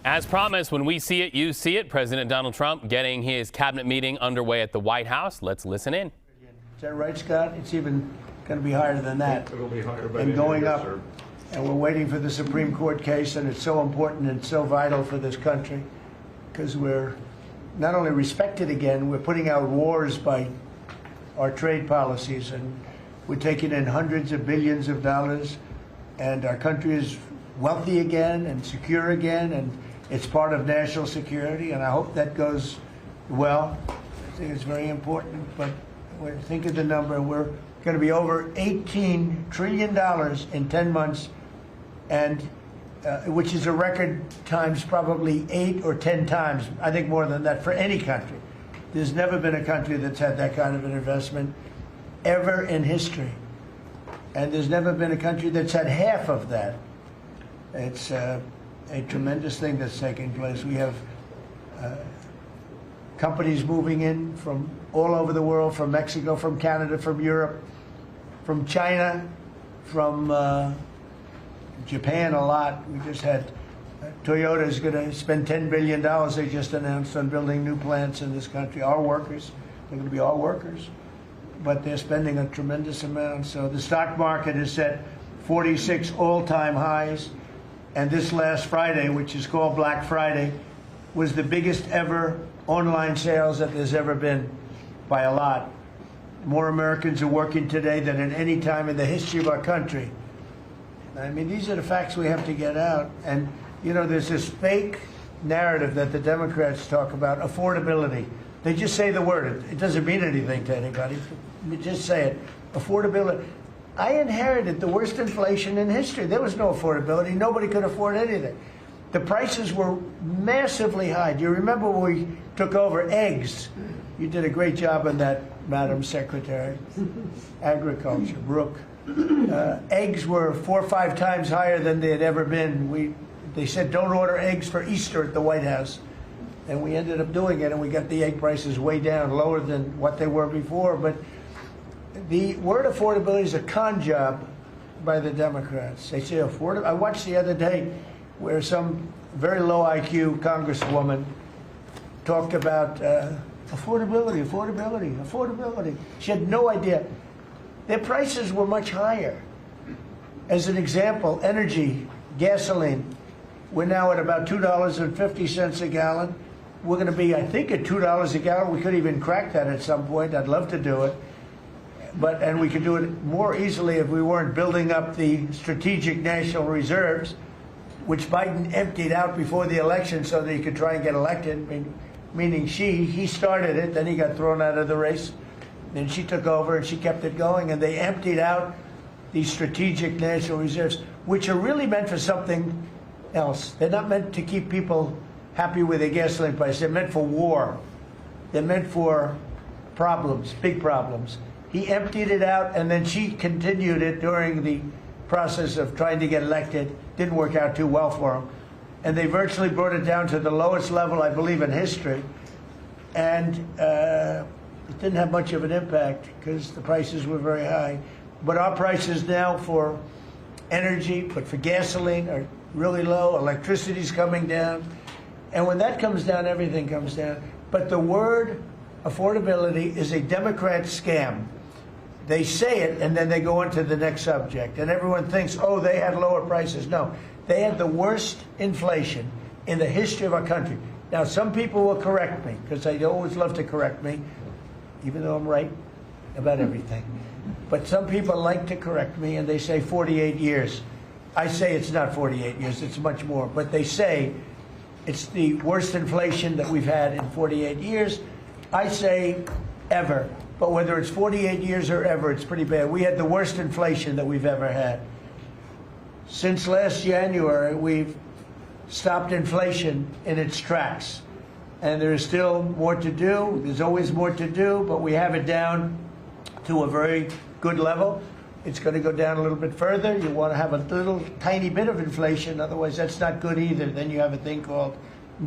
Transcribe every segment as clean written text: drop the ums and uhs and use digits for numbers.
As promised, when we see it, you see it. President Donald Trump getting his cabinet meeting underway at the White House. Let's listen in. Is that right, Scott? It's even going to be higher than that. It'll be higher by and going up. Sir. And we're waiting for the Supreme Court case, and it's so important and so vital for this country because we're not only respected again, we're putting out wars by our trade policies, and we're taking in hundreds of billions of dollars, and our country is wealthy again and secure again, and it's part of national security, and I hope that goes well. I think it's very important, but think of the number. We're going to be over $18 trillion in 10 months, and which is a record times probably 8 or 10 times, I think more than that, for any country. There's never been a country that's had that kind of an investment ever in history. And there's never been a country that's had half of that. It's a tremendous thing that's taking place. We have companies moving in from all over the world, from Mexico, from Canada, from Europe, from China, from Japan a lot. We just had Toyota is going to spend $10 billion, they just announced, on building new plants in this country. Our workers, they're going to be our workers, but they're spending a tremendous amount. So the stock market is set 46 all-time highs. And this last Friday, which is called Black Friday, was the biggest ever online sales that there's ever been by a lot. More Americans are working today than at any time in the history of our country. I mean, these are the facts we have to get out. And, you know, there's this fake narrative that the Democrats talk about, affordability. They just say the word. It doesn't mean anything to anybody. Just say it. Affordability. I inherited the worst inflation in history. There was no affordability. Nobody could afford anything. The prices were massively high. Do you remember when we took over eggs? You did a great job on that, Madam Secretary. Agriculture, Brooke. Eggs were 4 or 5 times higher than they had ever been. They said don't order eggs for Easter at the White House. And we ended up doing it, and we got the egg prices way down, lower than what they were before. But the word affordability is a con job by the Democrats. They say affordable. I watched the other day where some very low IQ congresswoman talked about affordability, affordability, affordability. She had no idea. Their prices were much higher. As an example, energy, gasoline, we're now at about $2.50 a gallon. We're going to be, I think, at $2 a gallon. We could even crack that at some point. I'd love to do it. And we could do it more easily if we weren't building up the strategic national reserves, which Biden emptied out before the election so that he could try and get elected, meaning he started it, then he got thrown out of the race. Then she took over and she kept it going, and they emptied out these strategic national reserves, which are really meant for something else. They're not meant to keep people happy with their gasoline price. They're meant for war. They're meant for problems, big problems. He emptied it out, and then she continued it during the process of trying to get elected. Didn't work out too well for him. And they virtually brought it down to the lowest level, I believe, in history. And it didn't have much of an impact because the prices were very high. But our prices now for energy, but for gasoline, are really low. Electricity's coming down. And when that comes down, everything comes down. But the word affordability is a Democrat scam. They say it, and then they go on to the next subject. And everyone thinks, oh, they had lower prices. No, they had the worst inflation in the history of our country. Now, some people will correct me, because they always love to correct me, even though I'm right about everything. But some people like to correct me, and they say 48 years. I say it's not 48 years, it's much more. But they say it's the worst inflation that we've had in 48 years. I say ever. But whether it's 48 years or ever, it's pretty bad. We had the worst inflation that we've ever had. Since last January, we've stopped inflation in its tracks. And there is still more to do. There's always more to do, but we have it down to a very good level. It's going to go down a little bit further. You want to have a little tiny bit of inflation. Otherwise, that's not good either. Then you have a thing called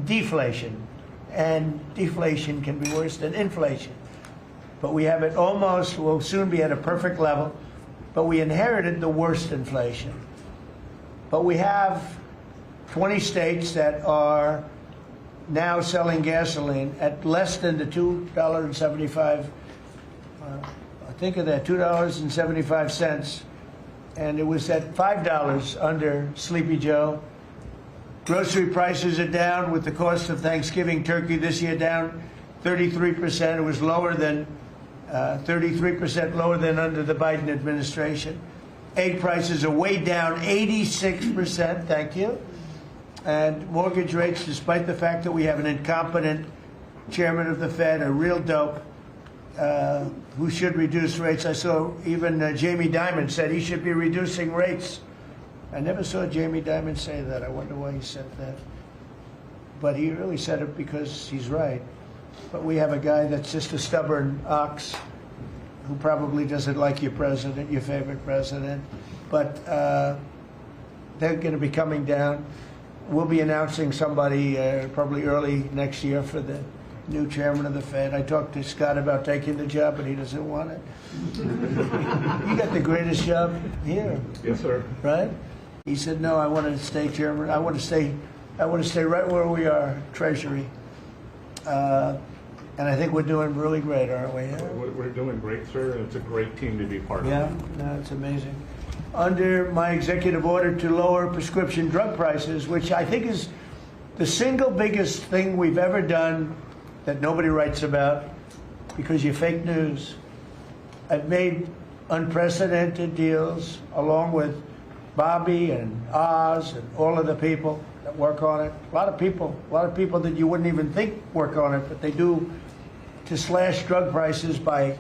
deflation. And deflation can be worse than inflation. But we have it almost, we'll soon be at a perfect level, but we inherited the worst inflation. But we have 20 states that are now selling gasoline at less than the $2.75. Think of that, $2.75, and it was at $5 under Sleepy Joe. Grocery prices are down with the cost of Thanksgiving turkey this year down 33%. It was lower than 33% lower than under the Biden administration. Egg prices are way down 86%. Thank you. And mortgage rates, despite the fact that we have an incompetent chairman of the Fed, a real dope, who should reduce rates. I saw even Jamie Dimon said he should be reducing rates. I never saw Jamie Dimon say that. I wonder why he said that. But he really said it because he's right. But we have a guy that's just a stubborn ox who probably doesn't like your president, your favorite president. But they're going to be coming down. We'll be announcing somebody probably early next year for the new chairman of the Fed. I talked to Scott about taking the job, but he doesn't want it. You got the greatest job here. Yes, sir. Right? He said, no, I want to stay chairman. I want to stay right where we are, Treasury. And I think we're doing really great, aren't we? We're doing great, sir, and it's a great team to be part of. Yeah, no, it's amazing. Under my executive order to lower prescription drug prices, which I think is the single biggest thing we've ever done that nobody writes about because you're fake news. I've made unprecedented deals along with Bobby and Oz and all of the people that work on it. A lot of people that you wouldn't even think work on it, but they do, to slash drug prices by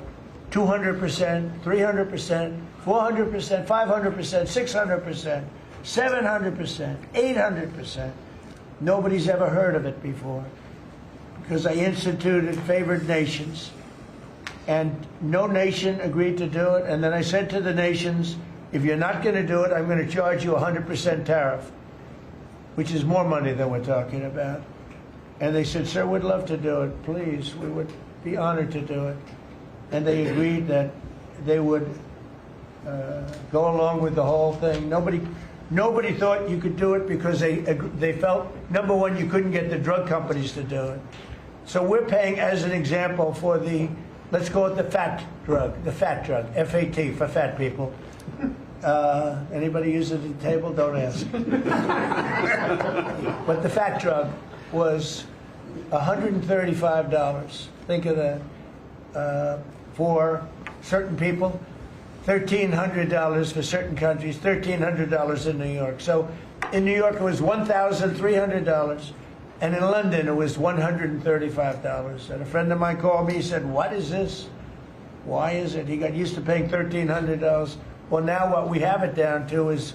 200%, 300%, 400%, 500%, 600%, 700%, 800%. Nobody's ever heard of it before because I instituted favored nations, and no nation agreed to do it. And then I said to the nations, if you're not going to do it, I'm going to charge you 100% tariff, which is more money than we're talking about. And they said, sir, we'd love to do it. Please, we would be honored to do it. And they agreed that they would go along with the whole thing. Nobody thought you could do it because they felt, number one, you couldn't get the drug companies to do it. So we're paying, as an example, for the, let's call it the fat drug, F-A-T, for fat people. Anybody use it at the table? Don't ask. But the fat drug was $135. Think of that. For certain people, $1,300 for certain countries, $1,300 in New York. So in New York it was $1,300, and in London it was $135. And a friend of mine called me, he said, what is this? Why is it? He got used to paying $1,300. Well, now what we have it down to is,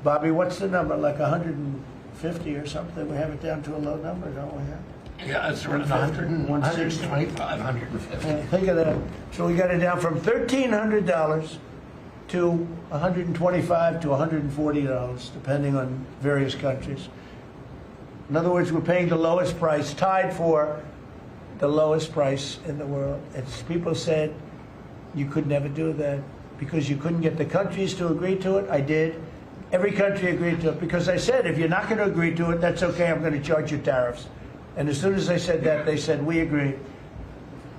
Bobby, what's the number? Like 150 or something? We have it down to a low number, don't we? Yeah, it's around 125, 150. Think of that. So we got it down from $1,300 to $125 to $140, depending on various countries. In other words, we're paying the lowest price, tied for the lowest price in the world. It's, people said you could never do that because you couldn't get the countries to agree to it. I did. Every country agreed to it because I said, if you're not going to agree to it, that's okay, I'm going to charge you tariffs. And as soon as I said that, they said, we agree.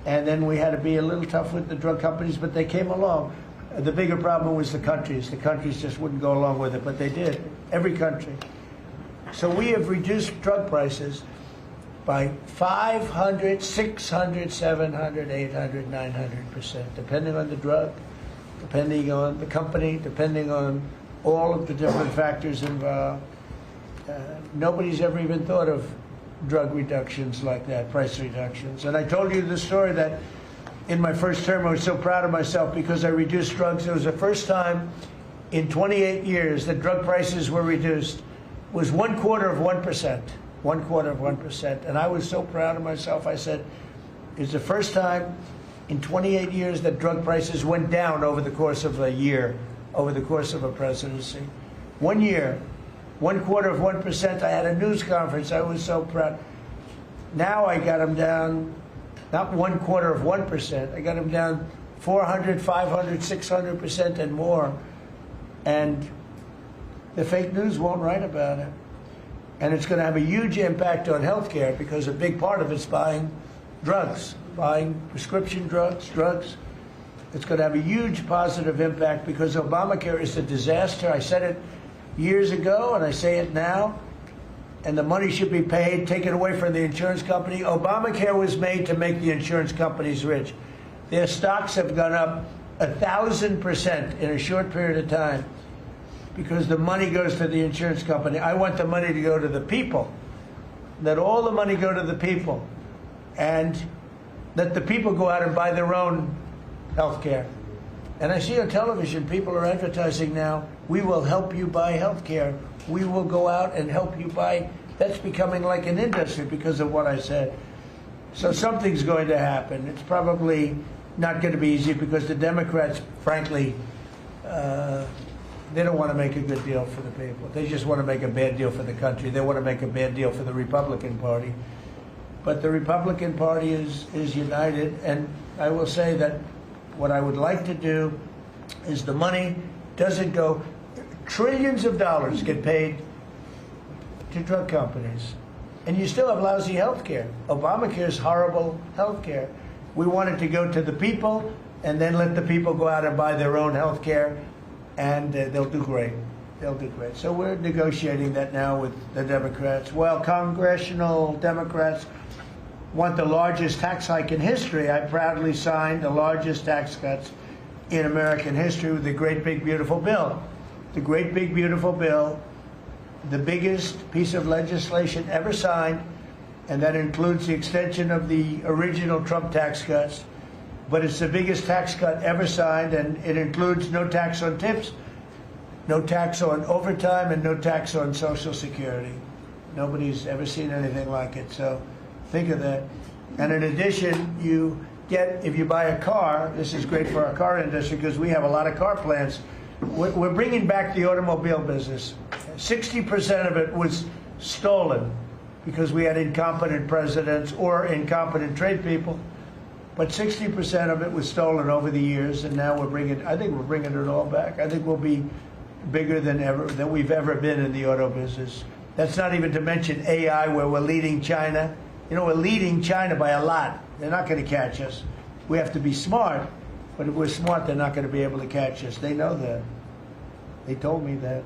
And then we had to be a little tough with the drug companies, but they came along. The bigger problem was the countries. The countries just wouldn't go along with it, but they did. Every country. So we have reduced drug prices by 500, 600, 700, 800, 900%, depending on the drug, depending on the company, depending on all of the different factors involved. Nobody's ever even thought of drug reductions like that, price reductions. And I told you the story that in my first term I was so proud of myself because I reduced drugs. It was the first time in 28 years that drug prices were reduced. It was 1/4%. 1/4%. And I was so proud of myself. I said, it's the first time in 28 years that drug prices went down over the course of a year, over the course of a presidency. 1 year. 1/4%. I had a news conference. I was so proud. Now I got them down, not 1/4%. I got them down 400, 500, 600% and more. And the fake news won't write about it. And it's going to have a huge impact on healthcare because a big part of it's buying drugs, buying prescription drugs. It's going to have a huge positive impact because Obamacare is a disaster. I said it years ago and I say it now. And the money should be paid, taken away from the insurance company. Obamacare was made to make the insurance companies rich. Their stocks have gone up 1,000% in a short period of time because the money goes to the insurance company. I want the money to go to the people. Let all the money go to the people. And let the people go out and buy their own health care. And I see on television people are advertising now, we will help you buy health care. We will go out and help you buy. That's becoming like an industry because of what I said. So something's going to happen. It's probably not going to be easy because the Democrats, frankly, they don't want to make a good deal for the people. They just want to make a bad deal for the country. They want to make a bad deal for the Republican Party. But the Republican Party is united, and I will say that what I would like to do is the money doesn't go, trillions of dollars get paid to drug companies, and you still have lousy health care. Obamacare is horrible health care. We want it to go to the people, and then let the people go out and buy their own health care, and they'll do great. They'll do great. So we're negotiating that now with the Democrats. Well, congressional Democrats want the largest tax hike in history. I proudly signed the largest tax cuts in American history with the Great Big Beautiful Bill. The Great Big Beautiful Bill, the biggest piece of legislation ever signed, and that includes the extension of the original Trump tax cuts. But it's the biggest tax cut ever signed, and it includes no tax on tips, no tax on overtime, and no tax on Social Security. Nobody's ever seen anything like it, so think of that. And in addition, you get, if you buy a car, this is great for our car industry because we have a lot of car plants. We're bringing back the automobile business. 60% of it was stolen because we had incompetent presidents or incompetent trade people. But 60% of it was stolen over the years, and now I think we're bringing it all back. I think we'll be bigger than we've ever been in the auto business. That's not even to mention AI, where we're leading China. You know, we're leading China by a lot. They're not going to catch us. We have to be smart, but if we're smart, they're not going to be able to catch us. They know that. They told me that.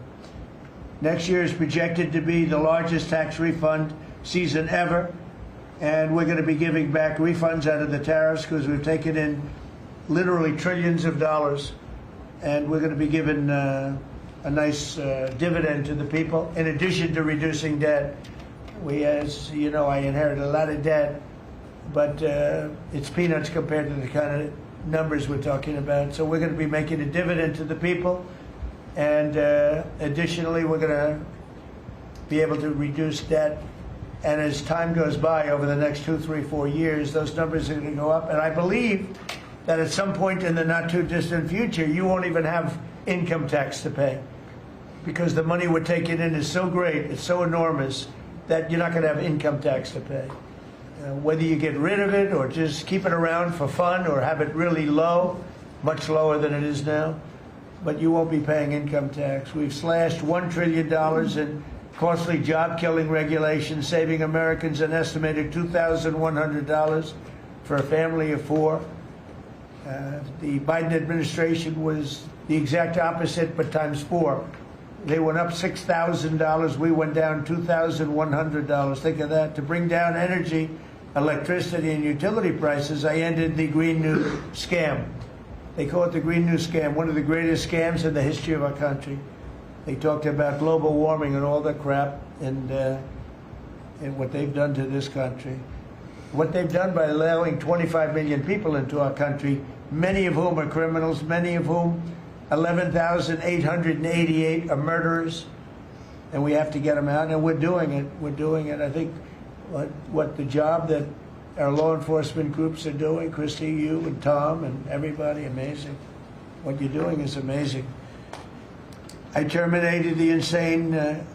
Next year is projected to be the largest tax refund season ever, and we're going to be giving back refunds out of the tariffs because we've taken in literally trillions of dollars, and we're going to be giving a nice dividend to the people, in addition to reducing debt. As you know, I inherited a lot of debt, but it's peanuts compared to the kind of numbers we're talking about. So we're going to be making a dividend to the people, and additionally, we're going to be able to reduce debt. And as time goes by over the next 2, 3, 4 years, those numbers are going to go up. And I believe that at some point in the not too distant future, you won't even have income tax to pay because the money we're taking in is so great, it's so enormous, that you're not going to have income tax to pay. Whether you get rid of it or just keep it around for fun or have it really low, much lower than it is now, but you won't be paying income tax. We've slashed $1 trillion in costly job-killing regulations, saving Americans an estimated $2,100 for a family of 4. The Biden administration was the exact opposite, but times 4. They went up $6,000. We went down $2,100. Think of that. To bring down energy, electricity, and utility prices, I ended the Green New Scam. They call it the Green New Scam, one of the greatest scams in the history of our country. They talked about global warming and all that crap, and what they've done to this country. What they've done by allowing 25 million people into our country, many of whom are criminals, many of whom 11,888 are murderers, and we have to get them out, and we're doing it. We're doing it. I think what the job that our law enforcement groups are doing, Christy, you and Tom and everybody, amazing. What you're doing is amazing. I terminated the insane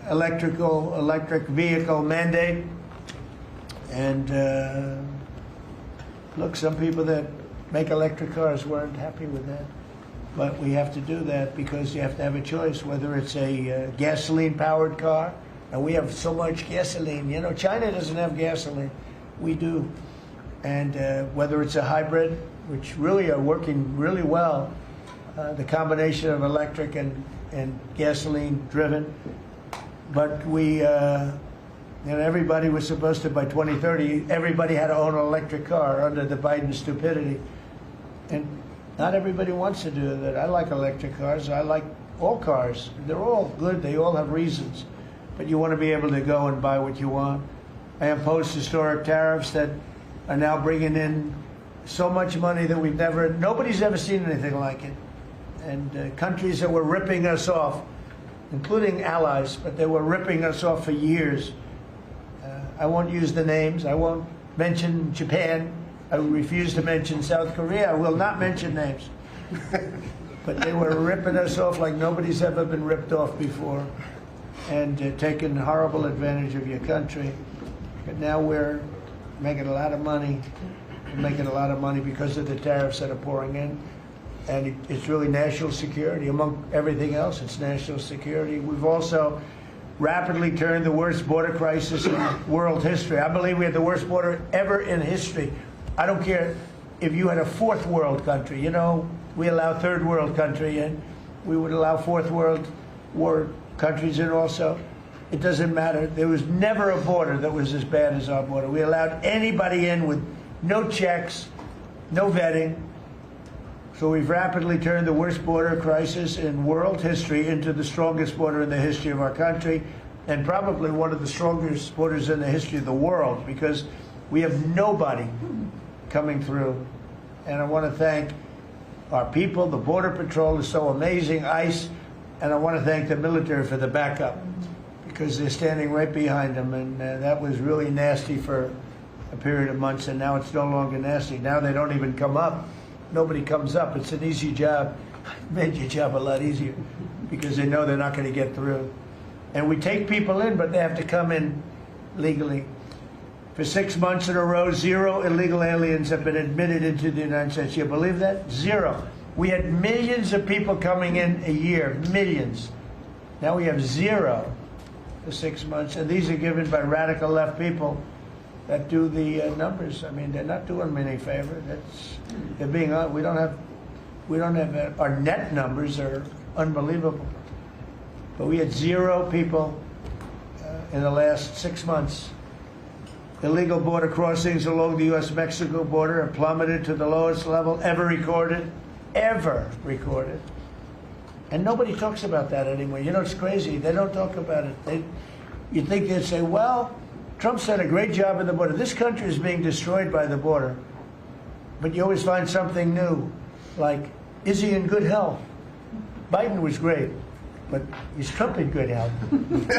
electric vehicle mandate, and look, some people that make electric cars weren't happy with that. But we have to do that because you have to have a choice, whether it's a gasoline-powered car And we have so much gasoline. You know, China doesn't have gasoline. We do. And whether it's a hybrid, which really are working really well, the combination of electric and gasoline driven. But we, everybody was supposed to, by 2030, everybody had to own an electric car under the Biden stupidity. And not everybody wants to do that. I like electric cars. I like all cars. They're all good. They all have reasons. But you want to be able to go and buy what you want. I imposed historic tariffs that are now bringing in so much money that nobody's ever seen anything like it. And countries that were ripping us off, including allies, but they were ripping us off for years. I won't use the names. I won't mention Japan. I refuse to mention South Korea. I will not mention names. But they were ripping us off like nobody's ever been ripped off before, and taking horrible advantage of your country. But now we're making a lot of money. We're making a lot of money because of the tariffs that are pouring in. And it's really national security. Among everything else, it's national security. We've also rapidly turned the worst border crisis in world history. I believe we had the worst border ever in history. I don't care if you had a fourth world country. You know, we allow third world country in. We would allow fourth world war countries in also. It doesn't matter. There was never a border that was as bad as our border. We allowed anybody in with no checks, no vetting. So we've rapidly turned the worst border crisis in world history into the strongest border in the history of our country, and probably one of the strongest borders in the history of the world, because we have nobody coming through. And I want to thank our people. The Border Patrol is so amazing, ICE, and I want to thank the military for the backup, because they're standing right behind them. And that was really nasty for a period of months, and now it's no longer nasty. Now they don't even come up. Nobody comes up. It's an easy job. It made your job a lot easier, because they know they're not going to get through. And we take people in, but they have to come in legally. For 6 months in a row, 0 illegal aliens have been admitted into the United States. You believe that? 0. We had millions of people coming in a year, millions. Now we have 0 for 6 months, and these are given by radical left people that do the numbers. I mean, they're not doing me any favor. They're being. We don't have our net numbers are unbelievable. But we had 0 people in the last 6 months. Illegal border crossings along the U.S.-Mexico border have plummeted to the lowest level ever recorded. And nobody talks about that anymore. You know, it's crazy. They don't talk about it. You'd think they'd say, well, Trump's done a great job at the border. This country is being destroyed by the border. But you always find something new, like, is he in good health? Biden was great, but is Trump in good health?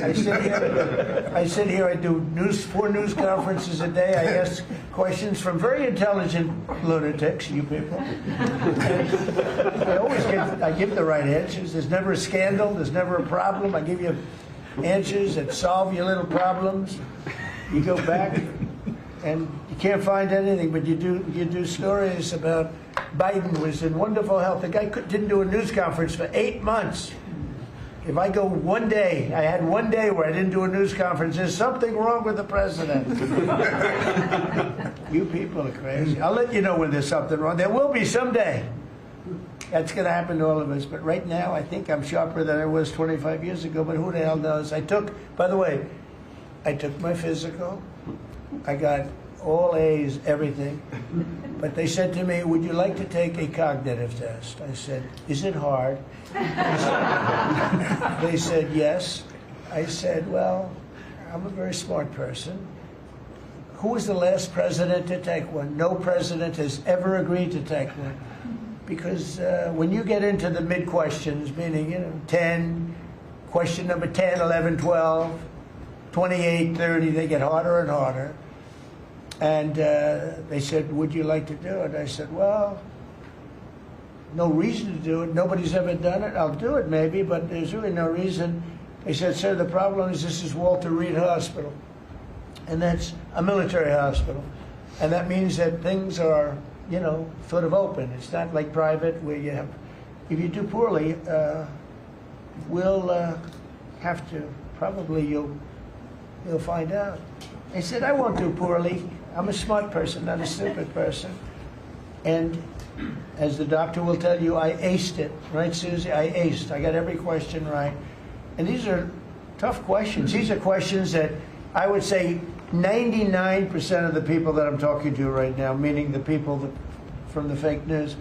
I sit here, I do 4 news conferences a day. I ask questions from very intelligent lunatics, you people. And I give the right answers. There's never a scandal. There's never a problem. I give you answers that solve your little problems. You go back and you can't find anything, but you do stories about Biden was in wonderful health. The guy didn't do a news conference for 8 months. If I go one day, I had one day where I didn't do a news conference, there's something wrong with the president. You people are crazy. I'll let you know when there's something wrong. There will be someday. That's going to happen to all of us. But right now, I think I'm sharper than I was 25 years ago, but who the hell knows? By the way, I took my physical. I got all A's, everything. But they said to me, would you like to take a cognitive test? I said, is it hard? They said, yes. I said, well, I'm a very smart person. Who was the last president to take one? No president has ever agreed to take one. Because when you get into the mid-questions, meaning, 10, question number 10, 11, 12, 28, 30, they get harder and harder. And they said, would you like to do it? I said, well, no reason to do it. Nobody's ever done it. I'll do it maybe, but there's really no reason. They said, sir, the problem is this is Walter Reed Hospital. And that's a military hospital. And that means that things are, sort of open. It's not like private where you have, if you do poorly, we'll have to, probably you'll You'll find out. I said, I won't do poorly. I'm a smart person, not a stupid person. And as the doctor will tell you, I aced it. Right, Susie? I aced. I got every question right. And these are tough questions. These are questions that I would say 99% of the people that I'm talking to right now, meaning the people from the fake news,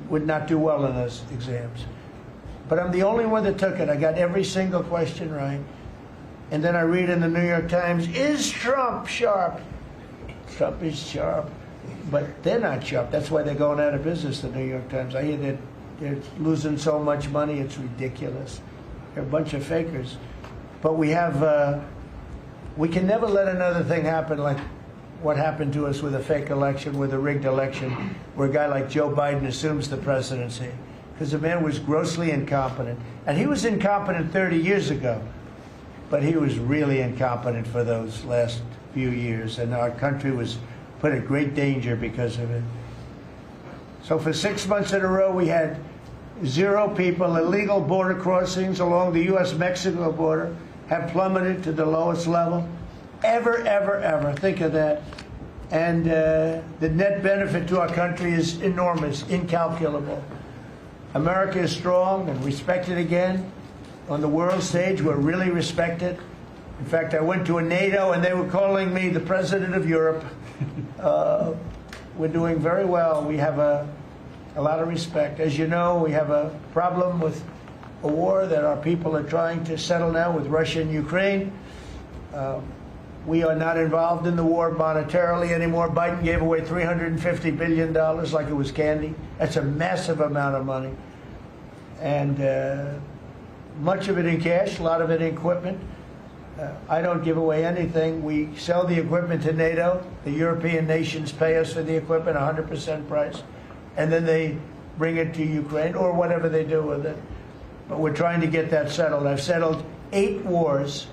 would not do well in those exams. But I'm the only one that took it. I got every single question right. And then I read in the New York Times, is Trump sharp? Trump is sharp. But they're not sharp. That's why they're going out of business, the New York Times. I hear that they're losing so much money, it's ridiculous. They're a bunch of fakers. But we have, we can never let another thing happen like what happened to us with a fake election, with a rigged election, where a guy like Joe Biden assumes the presidency. Because the man was grossly incompetent. And he was incompetent 30 years ago. But he was really incompetent for those last few years. And our country was put at great danger because of it. So for 6 months in a row, we had 0 people. Illegal border crossings along the U.S.-Mexico border have plummeted to the lowest level ever, ever, ever. Think of that. And the net benefit to our country is enormous, incalculable. America is strong and respected again. On the world stage, we're really respected. In fact, I went to a NATO and they were calling me the president of Europe. We're doing very well. We have a lot of respect. As you know, we have a problem with a war that our people are trying to settle now with Russia and Ukraine. We are not involved in the war monetarily anymore. Biden gave away $350 billion like it was candy. That's a massive amount of money. And much of it in cash, a lot of it in equipment. I don't give away anything. We sell the equipment to NATO. The European nations pay us for the equipment, 100% price. And then they bring it to Ukraine or whatever they do with it. But we're trying to get that settled. I've settled 8 wars.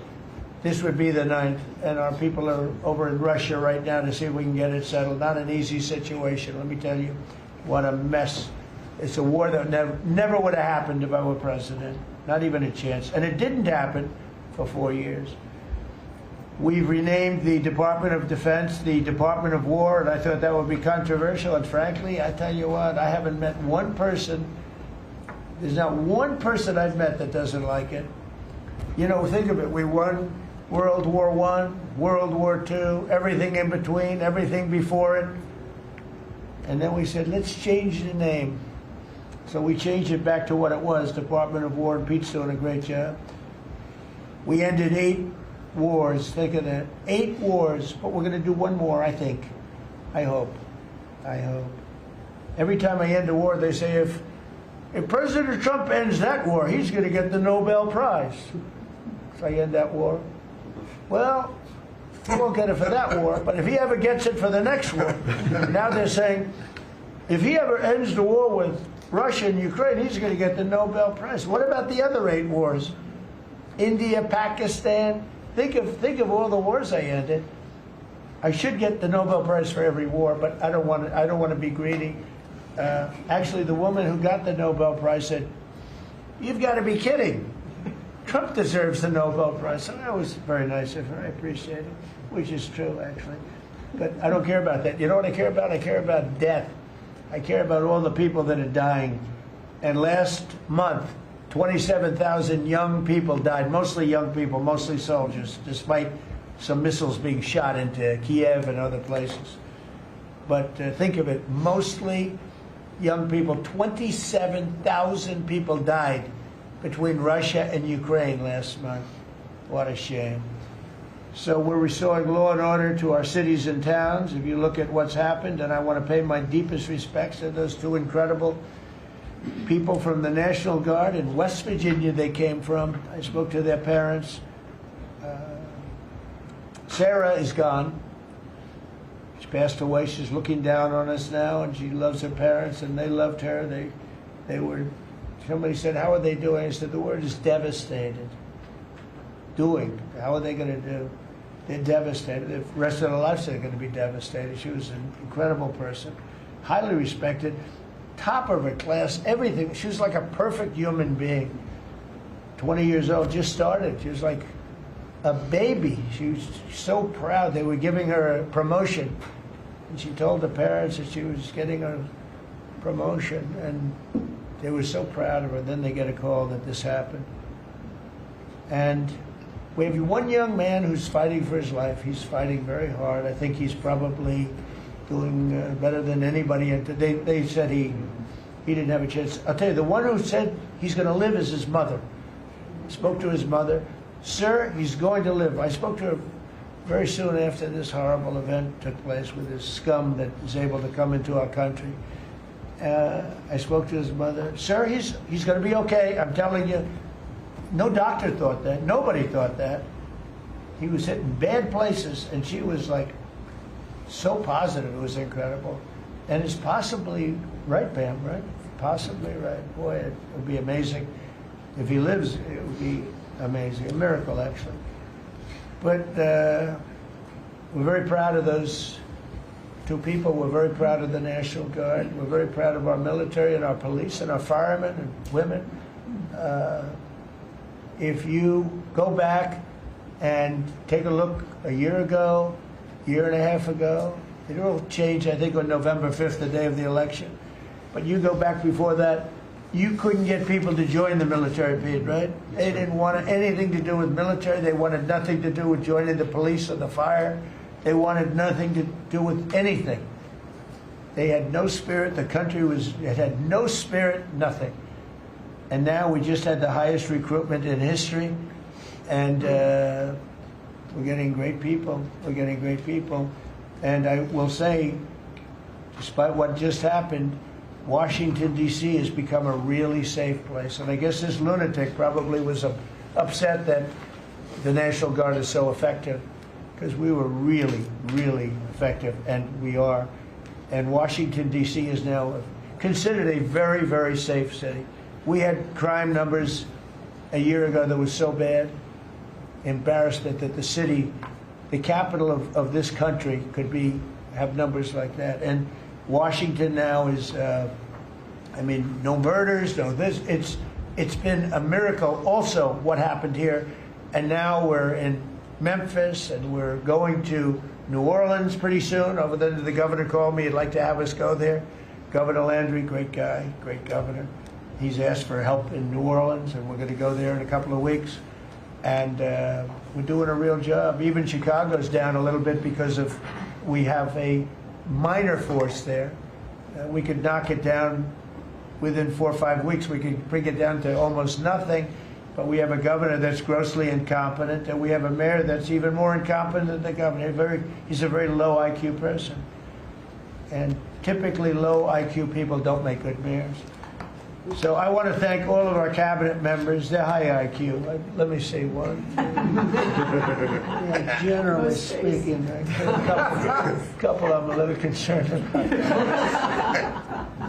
This would be the 9th. And our people are over in Russia right now to see if we can get it settled. Not an easy situation. Let me tell you what a mess. It's a war that never would have happened if I were president. Not even a chance. And it didn't happen for 4 years. We've renamed the Department of Defense the Department of War, and I thought that would be controversial. And frankly, I tell you what, I haven't met one person, there's not one person I've met that doesn't like it. You know, think of it. We won World War I, World War II, everything in between, everything before it. And then we said, let's change the name. So we changed it back to what it was, Department of War, and Pete's doing a great job. We ended 8 wars, think of that. 8 wars, but we're going to do one more, I think. I hope. I hope. Every time I end a war, they say, if President Trump ends that war, he's going to get the Nobel Prize. So I end that war. Well, he won't get it for that war, but if he ever gets it for the next war, now they're saying, if he ever ends the war with Russia and Ukraine, he's going to get the Nobel Prize. What about the other 8 wars? India, Pakistan. Think of all the wars I ended. I should get the Nobel Prize for every war, but I don't want to be greedy. Actually, the woman who got the Nobel Prize said, "You've got to be kidding. Trump deserves the Nobel Prize." And that was very nice of her. I appreciate it, which is true, actually. But I don't care about that. You know what I care about? I care about death. I care about all the people that are dying. And last month, 27,000 young people died, mostly young people, mostly soldiers, despite some missiles being shot into Kiev and other places. But think of it, mostly young people. 27,000 people died between Russia and Ukraine last month. What a shame. So we're restoring law and order to our cities and towns. If you look at what's happened, and I want to pay my deepest respects to those 2 incredible people from the National Guard in West Virginia they came from. I spoke to their parents. Sarah is gone. She passed away. She's looking down on us now, and she loves her parents, and they loved her. They were, somebody said, how are they doing? I said, the word is devastated. Doing. How are they going to do? They're devastated. The rest of their lives they're going to be devastated. She was an incredible person, highly respected, top of her class, everything. She was like a perfect human being. 20 years old, just started. She was like a baby. She was so proud. They were giving her a promotion. And she told the parents that she was getting a promotion. And they were so proud of her. Then they get a call that this happened. And we have one young man who's fighting for his life. He's fighting very hard. I think he's probably doing better than anybody. They said he didn't have a chance. I'll tell you, the one who said he's going to live is his mother. Spoke to his mother. Sir, he's going to live. I spoke to her very soon after this horrible event took place with this scum that is able to come into our country. I spoke to his mother. Sir, he's going to be okay. I'm telling you. No doctor thought that. Nobody thought that. He was hitting bad places, and she was like so positive. It was incredible. And it's possibly right, Pam, right? Possibly right. Boy, it would be amazing. If he lives, it would be amazing. A miracle, actually. But we're very proud of those two people. We're very proud of the National Guard. We're very proud of our military and our police and our firemen and women. If you go back and take a look a year ago, year and a half ago, it all changed, I think, on November 5th, the day of the election. But you go back before that, you couldn't get people to join the military, Pete, right? They didn't want anything to do with military. They wanted nothing to do with joining the police or the fire. They wanted nothing to do with anything. They had no spirit. The country it had no spirit, nothing. And now we just had the highest recruitment in history, and we're getting great people. We're getting great people. And I will say, despite what just happened, Washington, D.C. has become a really safe place. And I guess this lunatic probably was upset that the National Guard is so effective, because we were really, really effective, and we are. And Washington, D.C. is now considered a very, very safe city. We had crime numbers a year ago that was so bad, embarrassment that the city, the capital of this country, could have numbers like that. And Washington now is, no murders, no this. It's been a miracle also what happened here. And now we're in Memphis, and we're going to New Orleans pretty soon. Over there, the governor called me. He'd like to have us go there. Governor Landry, great guy, great governor. He's asked for help in New Orleans, and we're going to go there in a couple of weeks. And we're doing a real job. Even Chicago's down a little bit because we have a minor force there. We could knock it down within 4 or 5 weeks. We could bring it down to almost nothing. But we have a governor that's grossly incompetent, and we have a mayor that's even more incompetent than the governor. He's a very low IQ person. And typically low IQ people don't make good mayors. So I want to thank all of our cabinet members. They're high IQ. Let me see, one. Yeah, generally speaking, a couple of them a little concerned about it.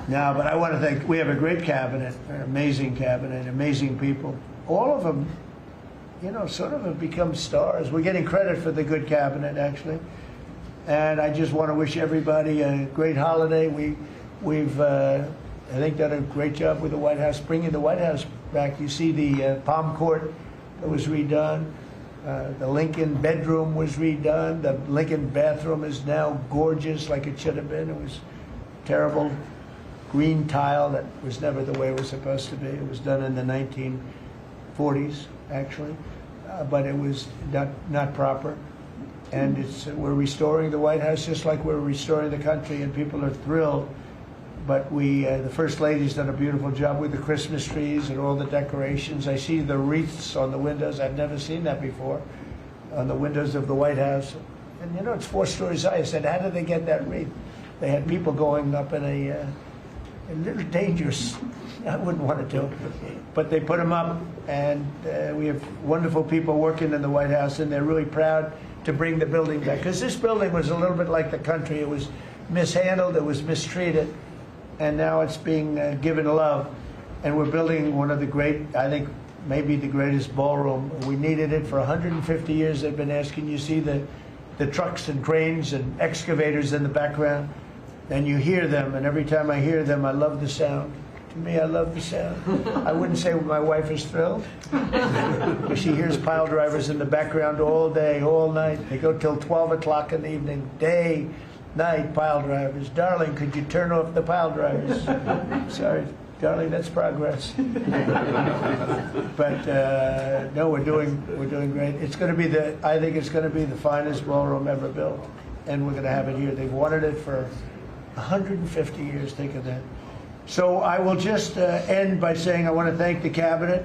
No, but I want to thank, we have a great cabinet, an amazing cabinet, amazing people. All of them, sort of have become stars. We're getting credit for the good cabinet, actually. And I just want to wish everybody a great holiday. We've I think done a great job with the White House, bringing the White House back. You see the Palm Court that was redone. The Lincoln bedroom was redone. The Lincoln bathroom is now gorgeous, like it should have been. It was terrible green tile that was never the way it was supposed to be. It was done in the 1940s, actually, but it was not proper. And we're restoring the White House just like we're restoring the country, and people are thrilled. But the First Lady's done a beautiful job with the Christmas trees and all the decorations. I see the wreaths on the windows. I've never seen that before, on the windows of the White House. And it's 4 stories high. I said, how did they get that wreath? They had people going up in a little dangerous. I wouldn't want to do it. But they put them up, and we have wonderful people working in the White House, and they're really proud to bring the building back. Because this building was a little bit like the country. It was mishandled. It was mistreated. And now it's being given love. And we're building one of the great, I think, maybe the greatest ballroom. We needed it for 150 years. They've been asking. You see the trucks and cranes and excavators in the background, and you hear them. And every time I hear them, I love the sound. For me, I love the sound. I wouldn't say my wife is thrilled. She hears pile drivers in the background all day, all night. They go till 12 o'clock in the evening, day, night, pile drivers. Darling, could you turn off the pile drivers? Sorry, darling, that's progress. But no, we're doing great. It's going to be I think it's going to be the finest ballroom ever built, and we're going to have it here. They've wanted it for 150 years. Think of that. So I will just end by saying I want to thank the cabinet.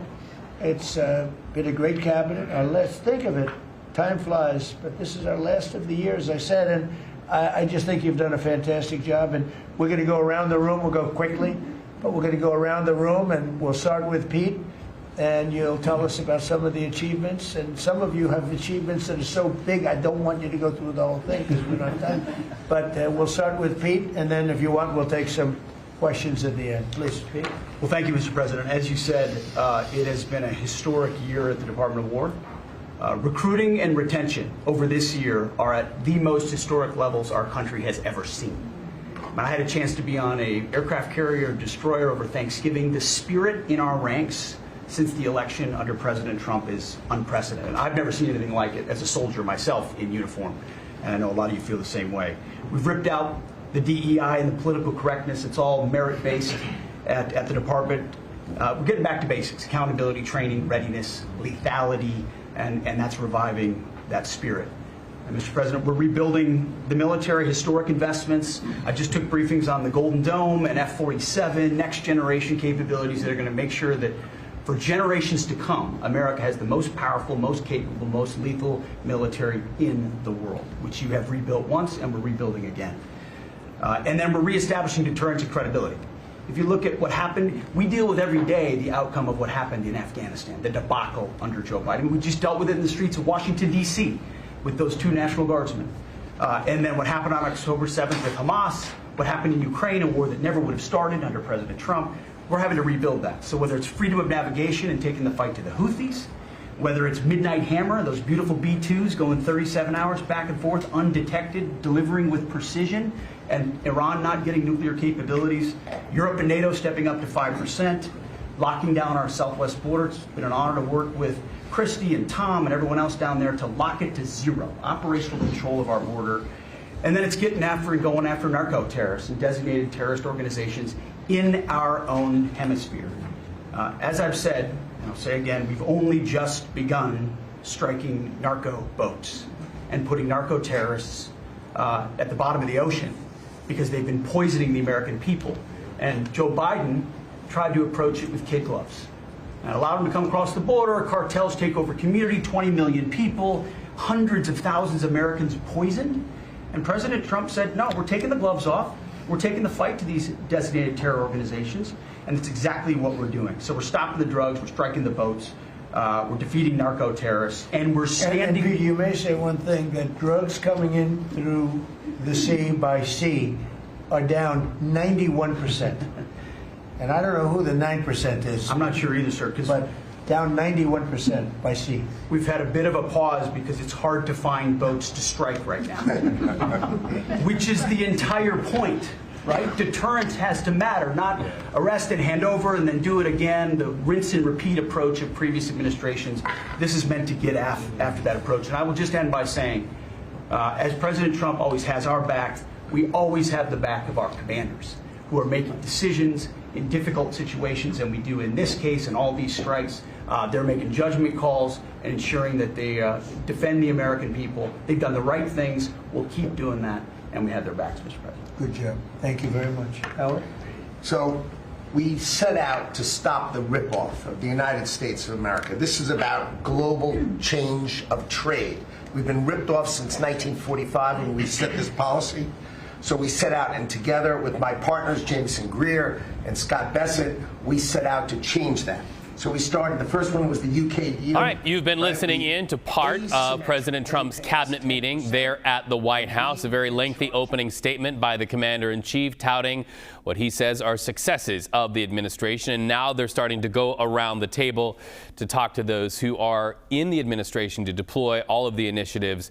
It's been a great cabinet. Let's think of it. Time flies, but this is our last of the year, as I said, and I just think you've done a fantastic job. And we're going to go around the room. We'll go quickly, but we're going to go around the room, and we'll start with Pete, and you'll tell us about some of the achievements. And some of you have achievements that are so big, I don't want you to go through the whole thing because we don't have time. But we'll start with Pete, and then if you want, we'll take some questions at the end. Please, Pete. Well, thank you, Mr. President. As you said, it has been a historic year at the Department of War. Recruiting and retention over this year are at the most historic levels our country has ever seen. I had a chance to be on an aircraft carrier destroyer over Thanksgiving. The spirit in our ranks since the election under President Trump is unprecedented. I've never seen anything like it as a soldier myself in uniform, and I know a lot of you feel the same way. We've ripped out the DEI and the political correctness. It's all merit-based at the department. We're getting back to basics: accountability, training, readiness, lethality, and that's reviving that spirit. And Mr. President, we're rebuilding the military, historic investments. I just took briefings on the Golden Dome and F-47, next generation capabilities that are going to make sure that for generations to come, America has the most powerful, most capable, most lethal military in the world, which you have rebuilt once and we're rebuilding again. And then we're reestablishing deterrence and credibility. If you look at what happened, we deal with every day the outcome of what happened in Afghanistan, the debacle under Joe Biden. We just dealt with it in the streets of Washington, D.C. with those 2 National Guardsmen. And then what happened on October 7th with Hamas, what happened in Ukraine, a war that never would have started under President Trump. We're having to rebuild that. So whether it's freedom of navigation and taking the fight to the Houthis, whether it's Midnight Hammer, those beautiful B-2s going 37 hours back and forth, undetected, delivering with precision, and Iran not getting nuclear capabilities, Europe and NATO stepping up to 5%, locking down our southwest border. It's been an honor to work with Christy and Tom and everyone else down there to lock it to 0, operational control of our border. And then it's getting after and going after narco-terrorists and designated terrorist organizations in our own hemisphere. As I've said, and I'll say again, we've only just begun striking narco boats and putting narco-terrorists at the bottom of the ocean because they've been poisoning the American people. And Joe Biden tried to approach it with kid gloves and allowed them to come across the border. Cartels take over community, 20 million people, hundreds of thousands of Americans poisoned. And President Trump said, no, we're taking the gloves off. We're taking the fight to these designated terror organizations. And it's exactly what we're doing. So we're stopping the drugs, we're striking the boats, we're defeating narco-terrorists, and we're standing... And you may say one thing, that drugs coming in through the sea by sea are down 91%. And I don't know who the 9% is. I'm not sure either, sir. But down 91% by sea. We've had a bit of a pause because it's hard to find boats to strike right now, which is the entire point. Right? Deterrence has to matter, not arrest and hand over and then do it again, the rinse and repeat approach of previous administrations. This is meant to get after that approach. And I will just end by saying, as President Trump always has our back, we always have the back of our commanders who are making decisions in difficult situations, and we do in this case and all these strikes. They're making judgment calls and ensuring that they defend the American people. They've done the right things. We'll keep doing that, and we have their backs, Mr. President. Good job. Thank you very much. Howard? So we set out to stop the ripoff of the United States of America. This is about global change of trade. We've been ripped off since 1945 when we set this policy. So we set out, and together with my partners, Jameson Greer and Scott Bessent, we set out to change that. So we started, the first one was the UK. All right, you've been listening in to part of President Trump's cabinet meeting there at the White House, a very lengthy opening statement by the commander-in-chief touting what he says are successes of the administration. And now they're starting to go around the table to talk to those who are in the administration to deploy all of the initiatives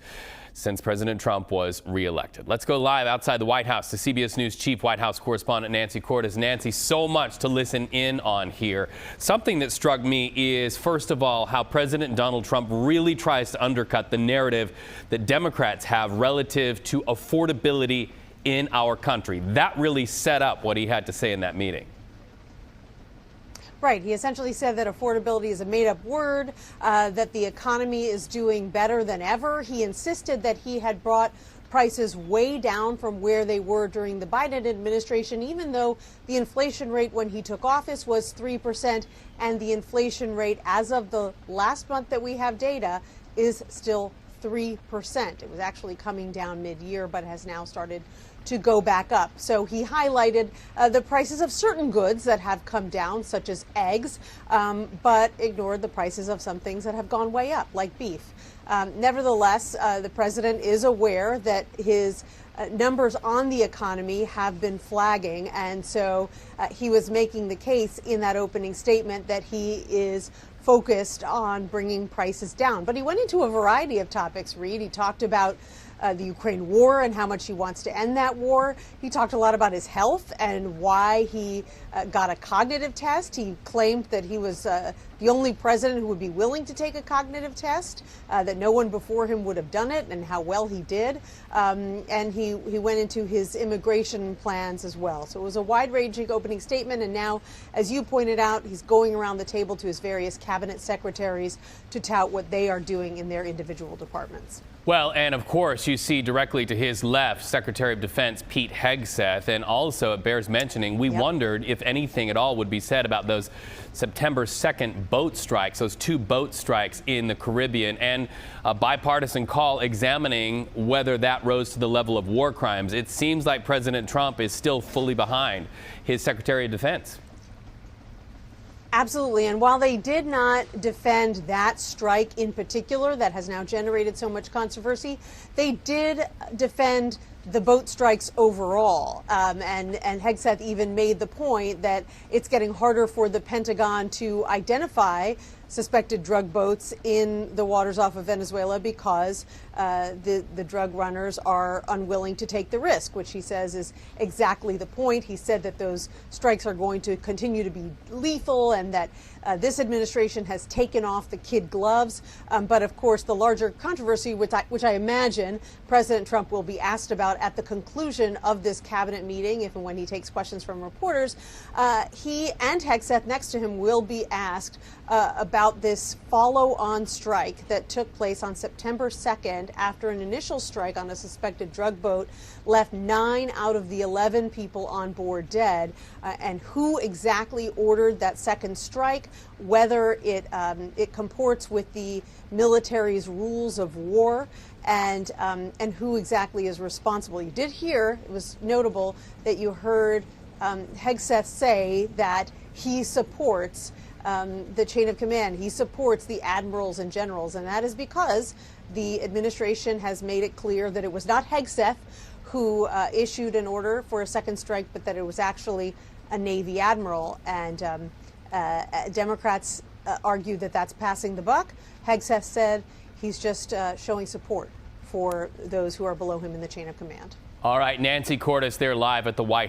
since President Trump was reelected. Let's go live outside the White House to CBS News Chief White House correspondent Nancy Cordes. Nancy, so much to listen in on here. Something that struck me is, first of all, how President Donald Trump really tries to undercut the narrative that Democrats have relative to affordability in our country. That really set up what he had to say in that meeting. Right. He essentially said that affordability is a made-up word, that the economy is doing better than ever. He insisted that he had brought prices way down from where they were during the Biden administration, even though the inflation rate when he took office was 3%, and the inflation rate as of the last month that we have data is still 3%. It was actually coming down mid-year, but has now started to go back up. So he highlighted the prices of certain goods that have come down, such as eggs, but ignored the prices of some things that have gone way up, like beef. Nevertheless, the president is aware that his numbers on the economy have been flagging, and so he was making the case in that opening statement that he is focused on bringing prices down. But he went into a variety of topics, Reed. He talked about the Ukraine war and how much he wants to end that war. He talked a lot about his health and why he got a cognitive test. He claimed that he was the only president who would be willing to take a cognitive test, that no one before him would have done it, and how well he did. And he went into his immigration plans as well. So it was a wide-ranging opening statement. And now, as you pointed out, he's going around the table to his various cabinet secretaries to tout what they are doing in their individual departments. Well, and of course, you see directly to his left, Secretary of Defense Pete Hegseth. And also, it bears mentioning, we wondered if anything at all would be said about those September 2nd boat strikes, those 2 boat strikes in the Caribbean, and a bipartisan call examining whether that rose to the level of war crimes. It seems like President Trump is still fully behind his Secretary of Defense. Absolutely. And while they did not defend that strike in particular that has now generated so much controversy, they did defend the boat strikes overall. And Hegseth even made the point that it's getting harder for the Pentagon to identify suspected drug boats in the waters off of Venezuela because the drug runners are unwilling to take the risk, which he says is exactly the point. He said that those strikes are going to continue to be lethal and that this administration has taken off the kid gloves. But of course, the larger controversy, which I imagine President Trump will be asked about at the conclusion of this cabinet meeting, if and when he takes questions from reporters, he and Hegseth next to him will be asked about this follow-on strike that took place on September 2nd after an initial strike on a suspected drug boat left 9 out of the 11 people on board dead, and who exactly ordered that second strike, whether it comports with the military's rules of war, and who exactly is responsible. You did hear, it was notable that you heard Hegseth say that he supports the chain of command. He supports the admirals and generals, and that is because the administration has made it clear that it was not Hegseth who issued an order for a second strike, but that it was actually a Navy admiral. And Democrats argue that that's passing the buck. Hegseth said he's just showing support for those who are below him in the chain of command. All right, Nancy Cordes there live at the White House.